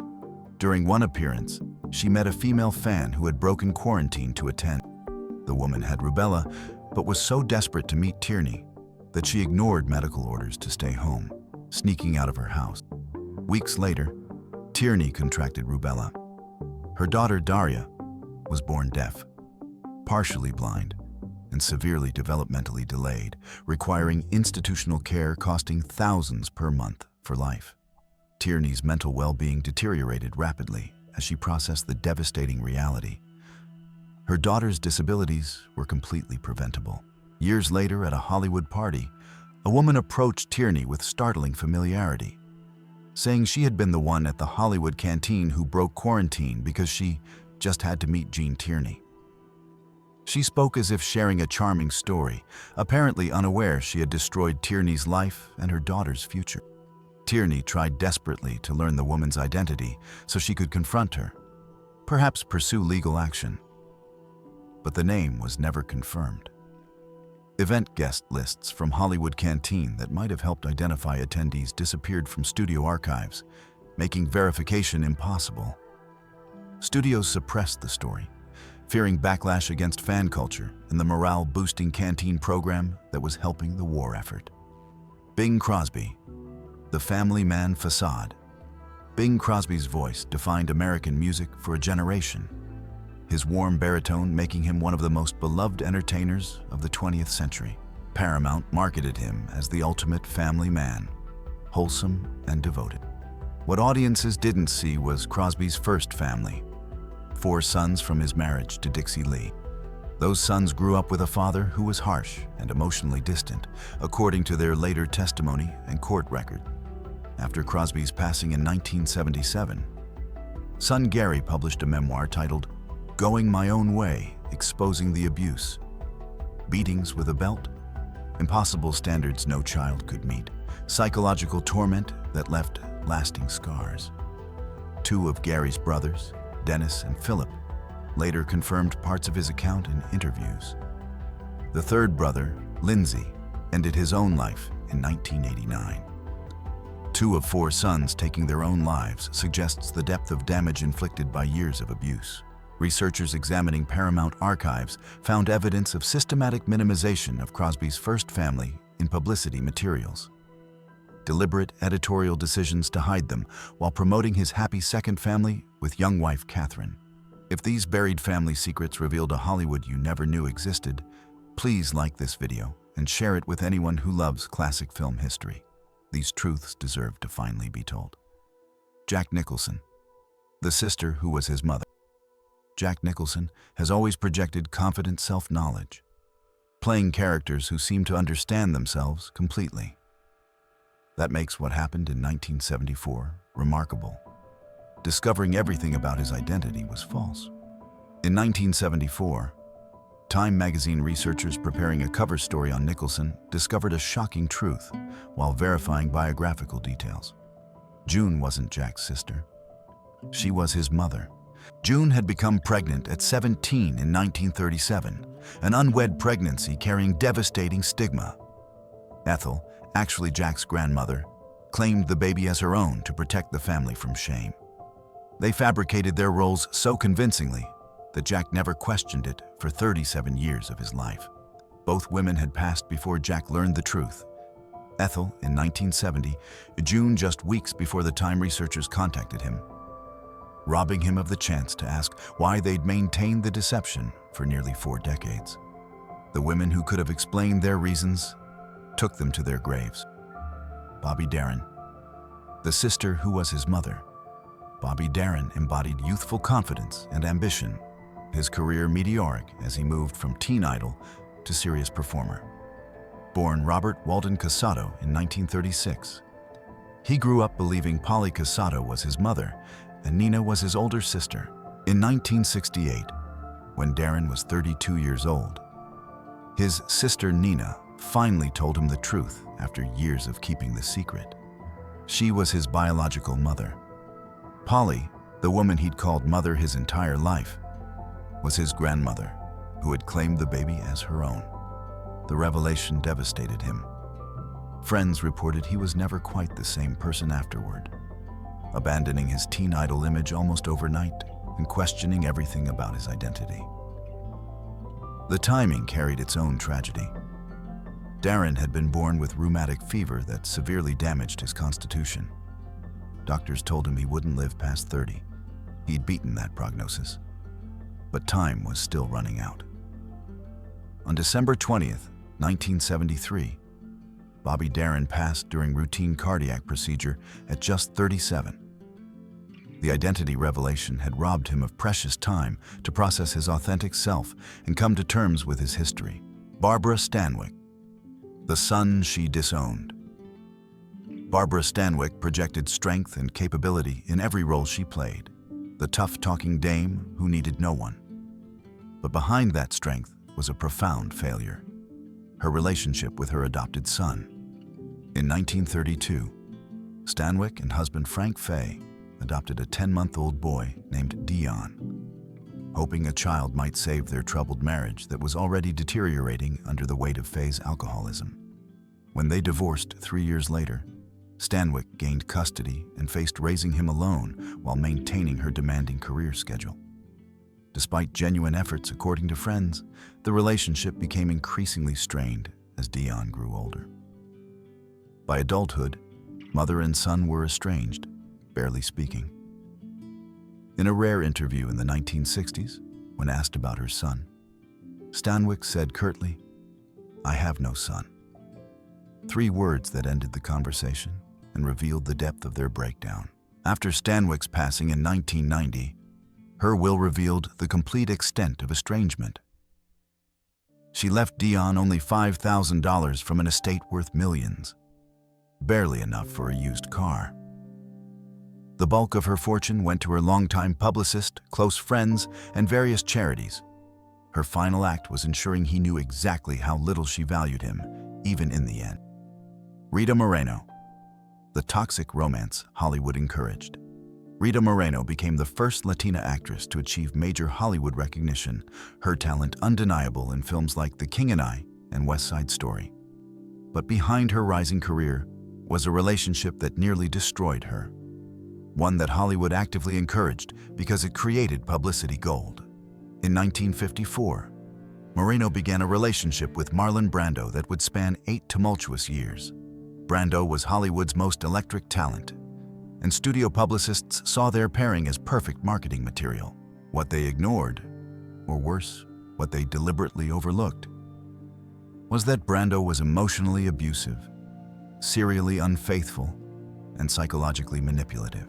During one appearance, she met a female fan who had broken quarantine to attend. The woman had rubella, but was so desperate to meet Tierney that she ignored medical orders to stay home, sneaking out of her house. Weeks later, Tierney contracted rubella. Her daughter Daria was born deaf, partially blind, and severely developmentally delayed, requiring institutional care costing thousands per month for life. Tierney's mental well-being deteriorated rapidly as she processed the devastating reality. Her daughter's disabilities were completely preventable. Years later, at a Hollywood party, a woman approached Tierney with startling familiarity, saying she had been the one at the Hollywood Canteen who broke quarantine because she just had to meet Jean Tierney. She spoke as if sharing a charming story, apparently unaware she had destroyed Tierney's life and her daughter's future. Tierney tried desperately to learn the woman's identity so she could confront her, perhaps pursue legal action. But the name was never confirmed. Event guest lists from Hollywood Canteen that might have helped identify attendees disappeared from studio archives, making verification impossible. Studios suppressed the story, fearing backlash against fan culture and the morale-boosting canteen program that was helping the war effort. Bing Crosby, the family man facade. Bing Crosby's voice defined American music for a generation. his warm baritone making him one of the most beloved entertainers of the 20th century. Paramount marketed him as the ultimate family man, wholesome and devoted. What audiences didn't see was Crosby's first family, 4 sons from his marriage to Dixie Lee. Those sons grew up with a father who was harsh and emotionally distant, according to their later testimony and court record. After Crosby's passing in 1977, son Gary published a memoir titled Going My Own Way, Exposing the Abuse. Beatings with a belt, impossible standards no child could meet, psychological torment that left lasting scars. 2 of Gary's brothers, Dennis and Philip, later confirmed parts of his account in interviews. The 3rd brother, Lindsay, ended his own life in 1989. 2 of 4 sons taking their own lives suggests the depth of damage inflicted by years of abuse. Researchers examining Paramount archives found evidence of systematic minimization of Crosby's first family in publicity materials. Deliberate editorial decisions to hide them while promoting his happy second family with young wife Catherine. If these buried family secrets revealed a Hollywood you never knew existed, please like this video and share it with anyone who loves classic film history. These truths deserve to finally be told. Jack Nicholson, the sister who was his mother. Jack Nicholson has always projected confident self-knowledge, playing characters who seem to understand themselves completely. That makes what happened in 1974 remarkable. Discovering everything about his identity was false. In 1974, Time magazine researchers preparing a cover story on Nicholson discovered a shocking truth while verifying biographical details. June wasn't Jack's sister. She was his mother. June had become pregnant at 17 in 1937, an unwed pregnancy carrying devastating stigma. Ethel, actually Jack's grandmother, claimed the baby as her own to protect the family from shame. They fabricated their roles so convincingly that Jack never questioned it for 37 years of his life. Both women had passed before Jack learned the truth. Ethel in 1970, June just weeks before the Time researchers contacted him, robbing him of the chance to ask why they'd maintained the deception for nearly 4 decades. The women who could have explained their reasons took them to their graves. Bobby Darin, the sister who was his mother. Bobby Darin embodied youthful confidence and ambition, his career meteoric as he moved from teen idol to serious performer. Born Robert Walden Casado in 1936, he grew up believing Polly Casado was his mother and Nina was his older sister. In 1968, when Darin was 32 years old, his sister Nina finally told him the truth after years of keeping the secret. She was his biological mother. Polly, the woman he'd called mother his entire life, was his grandmother, who had claimed the baby as her own. The revelation devastated him. Friends reported he was never quite the same person afterward, abandoning his teen idol image almost overnight and questioning everything about his identity. The timing carried its own tragedy. Darin had been born with rheumatic fever that severely damaged his constitution. Doctors told him he wouldn't live past 30. He'd beaten that prognosis. But time was still running out. On December 20th, 1973, Bobby Darin passed during routine cardiac procedure at just 37. The identity revelation had robbed him of precious time to process his authentic self and come to terms with his history. Barbara Stanwyck, the son she disowned. Barbara Stanwyck projected strength and capability in every role she played, the tough-talking dame who needed no one. But behind that strength was a profound failure: her relationship with her adopted son. In 1932, Stanwyck and husband Frank Fay adopted a 10-month-old boy named Dion, hoping a child might save their troubled marriage that was already deteriorating under the weight of Fay's alcoholism. When they divorced 3 years later, Stanwyck gained custody and faced raising him alone while maintaining her demanding career schedule. Despite genuine efforts, according to friends, the relationship became increasingly strained as Dion grew older. By adulthood, mother and son were estranged, barely speaking. In a rare interview in the 1960s, When asked about her son, Stanwyck said curtly, "I have no son." 3 words that ended the conversation and revealed the depth of their breakdown. After Stanwyck's passing in 1990, her will revealed the complete extent of estrangement. She left Dion only $5,000 from an estate worth millions, barely enough for a used car. The bulk of her fortune went to her longtime publicist, close friends, and various charities. Her final act was ensuring he knew exactly how little she valued him, even in the end. Rita Moreno, the toxic romance Hollywood encouraged. Rita Moreno became the first Latina actress to achieve major Hollywood recognition, her talent undeniable in films like The King and I and West Side Story. But behind her rising career was a relationship that nearly destroyed her, one that Hollywood actively encouraged because it created publicity gold. In 1954, Moreno began a relationship with Marlon Brando that would span 8 tumultuous years. Brando was Hollywood's most electric talent, and studio publicists saw their pairing as perfect marketing material. What they ignored, or worse, what they deliberately overlooked, was that Brando was emotionally abusive, serially unfaithful, and psychologically manipulative.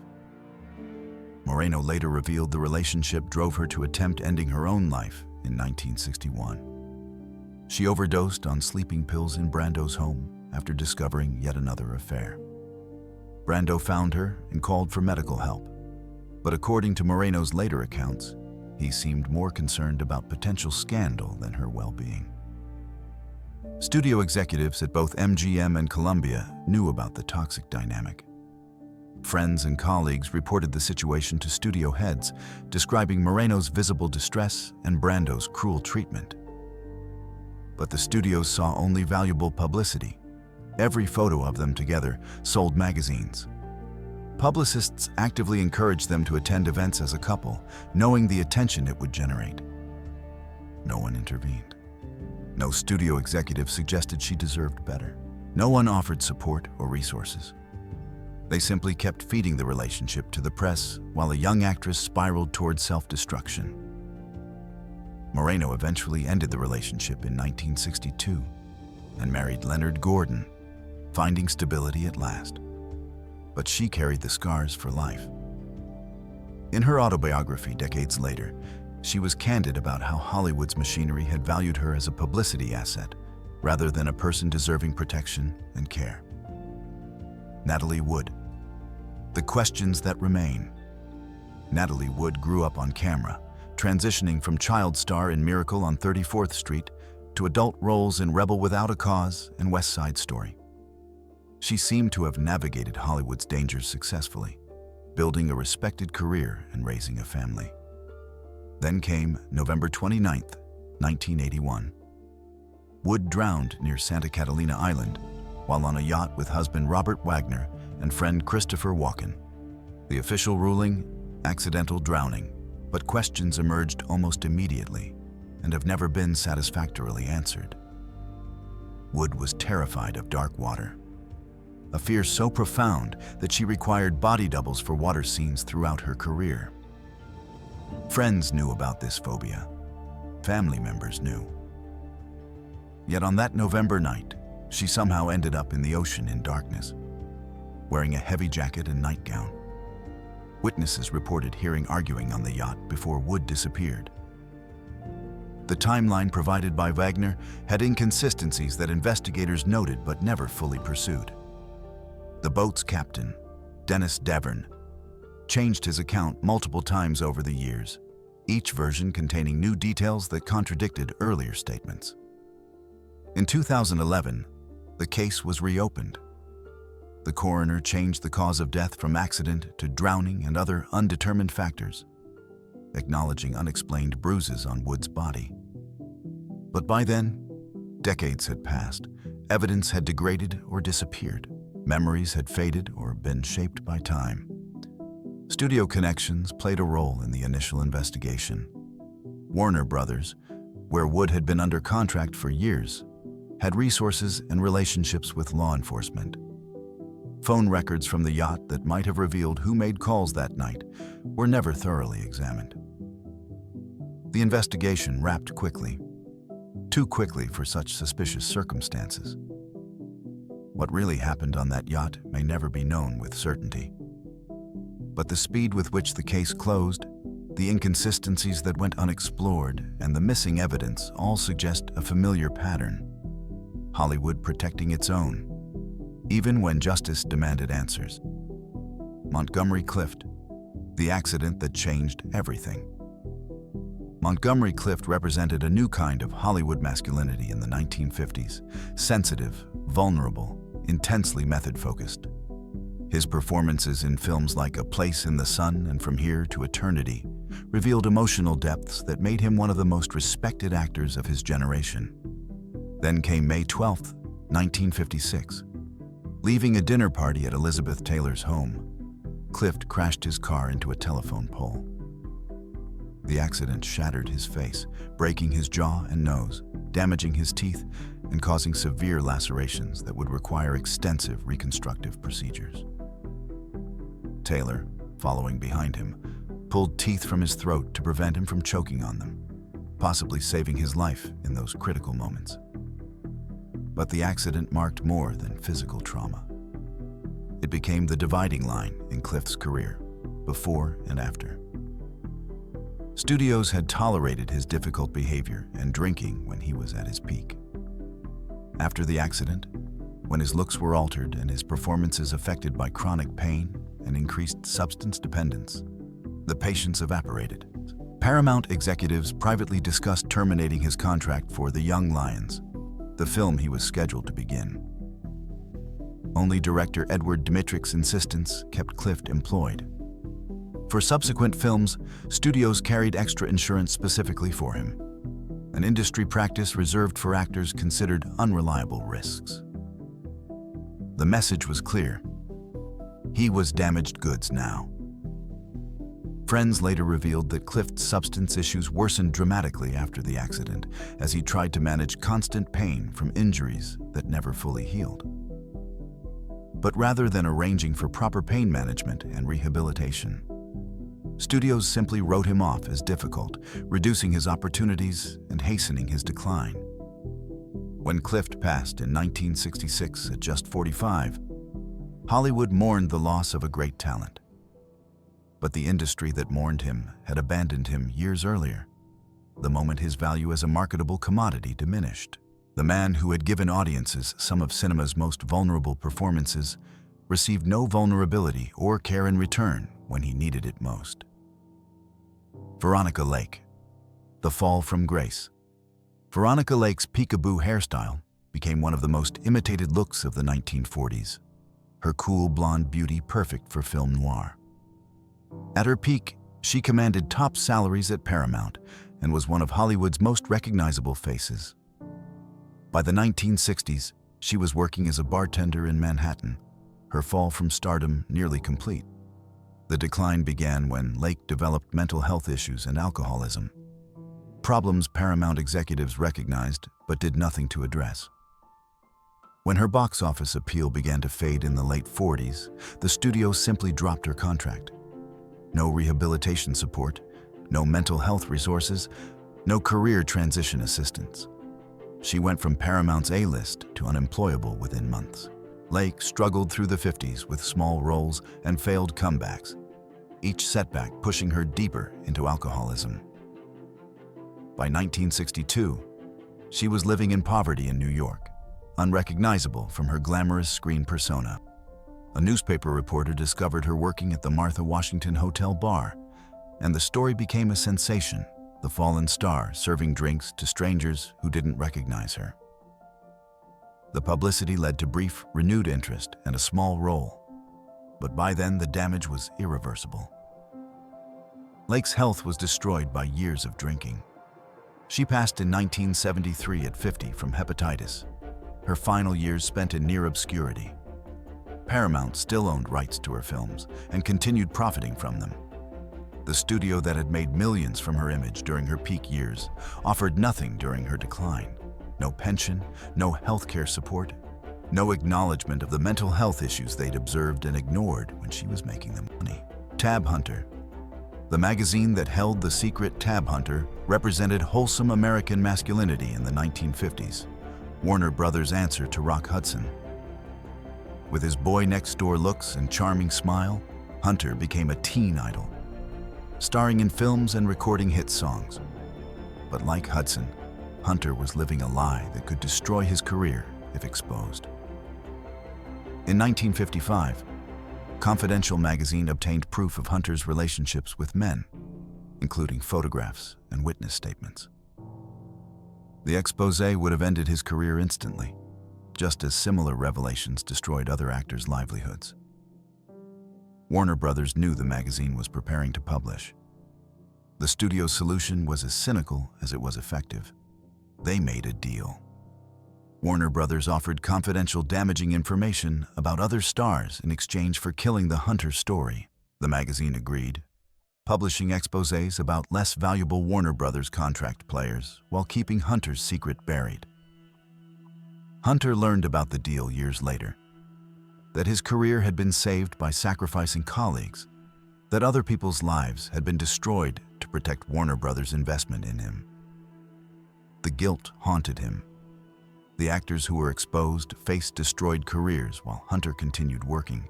Moreno later revealed the relationship drove her to attempt ending her own life in 1961. She overdosed on sleeping pills in Brando's home after discovering yet another affair. Brando found her and called for medical help, but according to Moreno's later accounts, he seemed more concerned about potential scandal than her well-being. Studio executives at both MGM and Columbia knew about the toxic dynamic. Friends and colleagues reported the situation to studio heads, describing Moreno's visible distress and Brando's cruel treatment. But the studios saw only valuable publicity. Every photo of them together sold magazines. Publicists actively encouraged them to attend events as a couple, knowing the attention it would generate. No one intervened. No studio executive suggested she deserved better. No one offered support or resources. They simply kept feeding the relationship to the press while a young actress spiraled toward self-destruction. Moreno eventually ended the relationship in 1962 and married Leonard Gordon, finding stability at last. But she carried the scars for life. In her autobiography decades later, she was candid about how Hollywood's machinery had valued her as a publicity asset rather than a person deserving protection and care. Natalie Wood. The questions that remain. Natalie Wood grew up on camera, transitioning from child star in Miracle on 34th Street to adult roles in Rebel Without a Cause and West Side Story. She seemed to have navigated Hollywood's dangers successfully, building a respected career and raising a family. Then came November 29, 1981. Wood drowned near Santa Catalina Island while on a yacht with husband Robert Wagner and friend Christopher Walken. The official ruling, accidental drowning, but questions emerged almost immediately and have never been satisfactorily answered. Wood was terrified of dark water, a fear so profound that she required body doubles for water scenes throughout her career. Friends knew about this phobia. Family members knew. Yet on that November night, she somehow ended up in the ocean in darkness, wearing a heavy jacket and nightgown. Witnesses reported hearing arguing on the yacht before Wood disappeared. The timeline provided by Wagner had inconsistencies that investigators noted but never fully pursued. The boat's captain, Dennis Darin, changed his account multiple times over the years, each version containing new details that contradicted earlier statements. In 2011, the case was reopened. The coroner changed the cause of death from accident to drowning and other undetermined factors, acknowledging unexplained bruises on Wood's body. But by then, decades had passed, evidence had degraded or disappeared, memories had faded or been shaped by time. Studio connections played a role in the initial investigation. Warner Brothers, where Wood had been under contract for years, had resources and relationships with law enforcement. Phone records from the yacht that might have revealed who made calls that night were never thoroughly examined. The investigation wrapped quickly, too quickly for such suspicious circumstances. What really happened on that yacht may never be known with certainty. But the speed with which the case closed, the inconsistencies that went unexplored, and the missing evidence all suggest a familiar pattern. Hollywood protecting its own, even when justice demanded answers. Montgomery Clift, the accident that changed everything. Montgomery Clift represented a new kind of Hollywood masculinity in the 1950s, sensitive, vulnerable, intensely method-focused. His performances in films like A Place in the Sun and From Here to Eternity revealed emotional depths that made him one of the most respected actors of his generation. Then came May 12, 1956. Leaving a dinner party at Elizabeth Taylor's home, Clift crashed his car into a telephone pole. The accident shattered his face, breaking his jaw and nose, damaging his teeth, and causing severe lacerations that would require extensive reconstructive procedures. Taylor, following behind him, pulled teeth from his throat to prevent him from choking on them, possibly saving his life in those critical moments. But the accident marked more than physical trauma. It became the dividing line in Clift's career, before and after. Studios had tolerated his difficult behavior and drinking when he was at his peak. After the accident, when his looks were altered and his performances affected by chronic pain and increased substance dependence, the patience evaporated. Paramount executives privately discussed terminating his contract for The Young Lions, the film he was scheduled to begin. Only director Edward Dmytryk's insistence kept Clift employed. For subsequent films, studios carried extra insurance specifically for him, an industry practice reserved for actors considered unreliable risks. The message was clear. He was damaged goods now. Friends later revealed that Clift's substance issues worsened dramatically after the accident as he tried to manage constant pain from injuries that never fully healed. But rather than arranging for proper pain management and rehabilitation, studios simply wrote him off as difficult, reducing his opportunities and hastening his decline. When Clift passed in 1966 at just 45, Hollywood mourned the loss of a great talent. But the industry that mourned him had abandoned him years earlier, the moment his value as a marketable commodity diminished. The man who had given audiences some of cinema's most vulnerable performances received no vulnerability or care in return when he needed it most. Veronica Lake, The Fall from Grace. Veronica Lake's peekaboo hairstyle became one of the most imitated looks of the 1940s, her cool blonde beauty perfect for film noir. At her peak, she commanded top salaries at Paramount and was one of Hollywood's most recognizable faces. By the 1960s, she was working as a bartender in Manhattan, her fall from stardom nearly complete. The decline began when Lake developed mental health issues and alcoholism, problems Paramount executives recognized but did nothing to address. When her box office appeal began to fade in the late 40s, the studio simply dropped her contract. No rehabilitation support, no mental health resources, no career transition assistance. She went from Paramount's A-list to unemployable within months. Lake struggled through the 50s with small roles and failed comebacks, each setback pushing her deeper into alcoholism. By 1962, she was living in poverty in New York, unrecognizable from her glamorous screen persona. A newspaper reporter discovered her working at the Martha Washington Hotel bar, and the story became a sensation, the fallen star serving drinks to strangers who didn't recognize her. The publicity led to brief, renewed interest and a small role, but by then the damage was irreversible. Lake's health was destroyed by years of drinking. She passed in 1973 at 50 from hepatitis, her final years spent in near obscurity. Paramount still owned rights to her films and continued profiting from them. The studio that had made millions from her image during her peak years offered nothing during her decline. No pension, no healthcare support, no acknowledgement of the mental health issues they'd observed and ignored when she was making them money. Tab Hunter. The magazine that held the secret Tab Hunter represented wholesome American masculinity in the 1950s, Warner Brothers' answer to Rock Hudson. With his boy-next-door looks and charming smile, Hunter became a teen idol, starring in films and recording hit songs. But like Hudson, Hunter was living a lie that could destroy his career if exposed. In 1955, Confidential magazine obtained proof of Hunter's relationships with men, including photographs and witness statements. The expose would have ended his career instantly, just as similar revelations destroyed other actors' livelihoods. Warner Brothers knew the magazine was preparing to publish. The studio's solution was as cynical as it was effective. They made a deal. Warner Brothers offered confidential, damaging information about other stars in exchange for killing the Hunter story. The magazine agreed, publishing exposés about less valuable Warner Brothers contract players while keeping Hunter's secret buried. Hunter learned about the deal years later, that his career had been saved by sacrificing colleagues, that other people's lives had been destroyed to protect Warner Brothers' investment in him. The guilt haunted him. The actors who were exposed faced destroyed careers while Hunter continued working,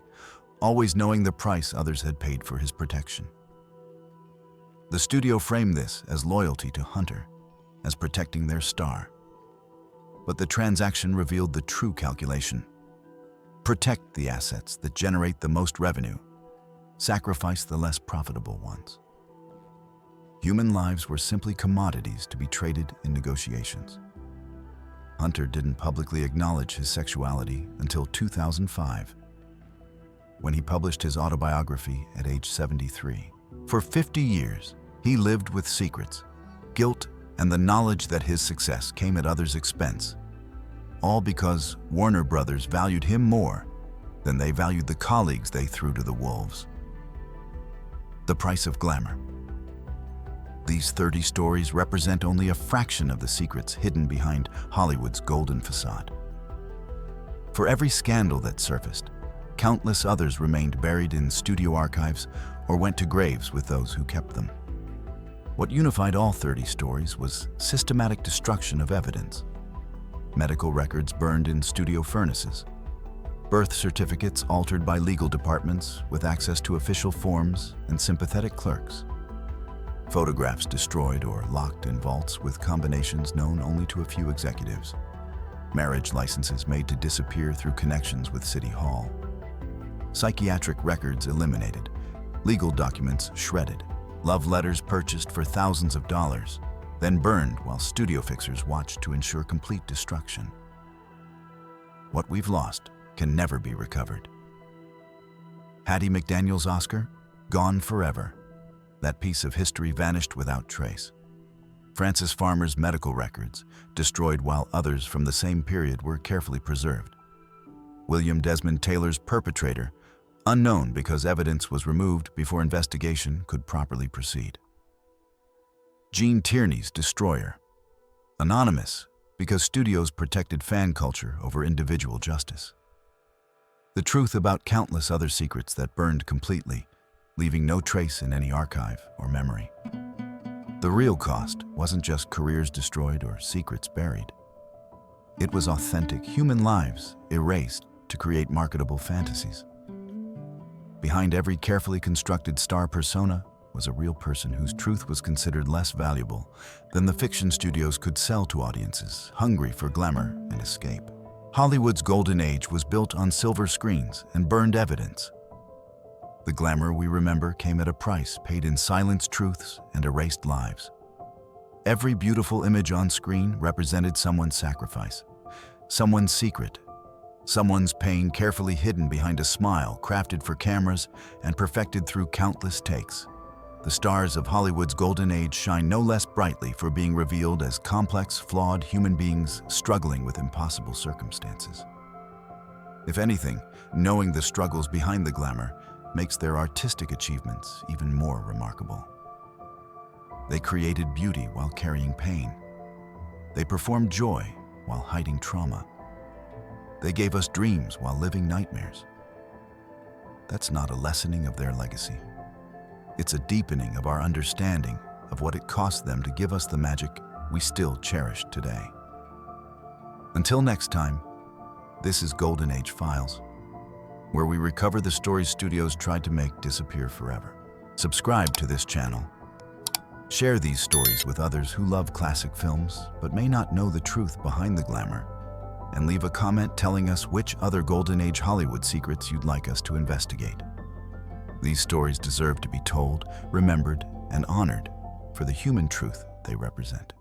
always knowing the price others had paid for his protection. The studio framed this as loyalty to Hunter, as protecting their star. But the transaction revealed the true calculation. Protect the assets that generate the most revenue, sacrifice the less profitable ones. Human lives were simply commodities to be traded in negotiations. Hunter didn't publicly acknowledge his sexuality until 2005, when he published his autobiography at age 73. For 50 years, he lived with secrets, guilt, and the knowledge that his success came at others' expense, all because Warner Brothers valued him more than they valued the colleagues they threw to the wolves. The price of glamour. These 30 stories represent only a fraction of the secrets hidden behind Hollywood's golden facade. For every scandal that surfaced, countless others remained buried in studio archives or went to graves with those who kept them. What unified all 30 stories was systematic destruction of evidence. Medical records burned in studio furnaces, birth certificates altered by legal departments with access to official forms and sympathetic clerks, photographs destroyed or locked in vaults with combinations known only to a few executives, marriage licenses made to disappear through connections with City Hall, psychiatric records eliminated, legal documents shredded, love letters purchased for thousands of dollars, then burned while studio fixers watched to ensure complete destruction. What we've lost can never be recovered. Hattie McDaniel's Oscar, gone forever. That piece of history vanished without trace. Frances Farmer's medical records, destroyed while others from the same period were carefully preserved. William Desmond Taylor's perpetrator, unknown because evidence was removed before investigation could properly proceed. Gene Tierney's destroyer, anonymous because studios protected fan culture over individual justice. The truth about countless other secrets that burned completely, leaving no trace in any archive or memory. The real cost wasn't just careers destroyed or secrets buried. It was authentic human lives erased to create marketable fantasies. Behind every carefully constructed star persona was a real person whose truth was considered less valuable than the fiction studios could sell to audiences hungry for glamour and escape. Hollywood's golden age was built on silver screens and burned evidence. The glamour we remember came at a price paid in silenced truths and erased lives. Every beautiful image on screen represented someone's sacrifice, someone's secret, someone's pain carefully hidden behind a smile crafted for cameras and perfected through countless takes. The stars of Hollywood's golden age shine no less brightly for being revealed as complex, flawed human beings struggling with impossible circumstances. If anything, knowing the struggles behind the glamour makes their artistic achievements even more remarkable. They created beauty while carrying pain. They performed joy while hiding trauma. They gave us dreams while living nightmares. That's not a lessening of their legacy. It's a deepening of our understanding of what it cost them to give us the magic we still cherish today. Until next time, this is Golden Age Files, where we recover the stories studios tried to make disappear forever. Subscribe to this channel. Share these stories with others who love classic films but may not know the truth behind the glamour. And leave a comment telling us which other Golden Age Hollywood secrets you'd like us to investigate. These stories deserve to be told, remembered, and honored for the human truth they represent.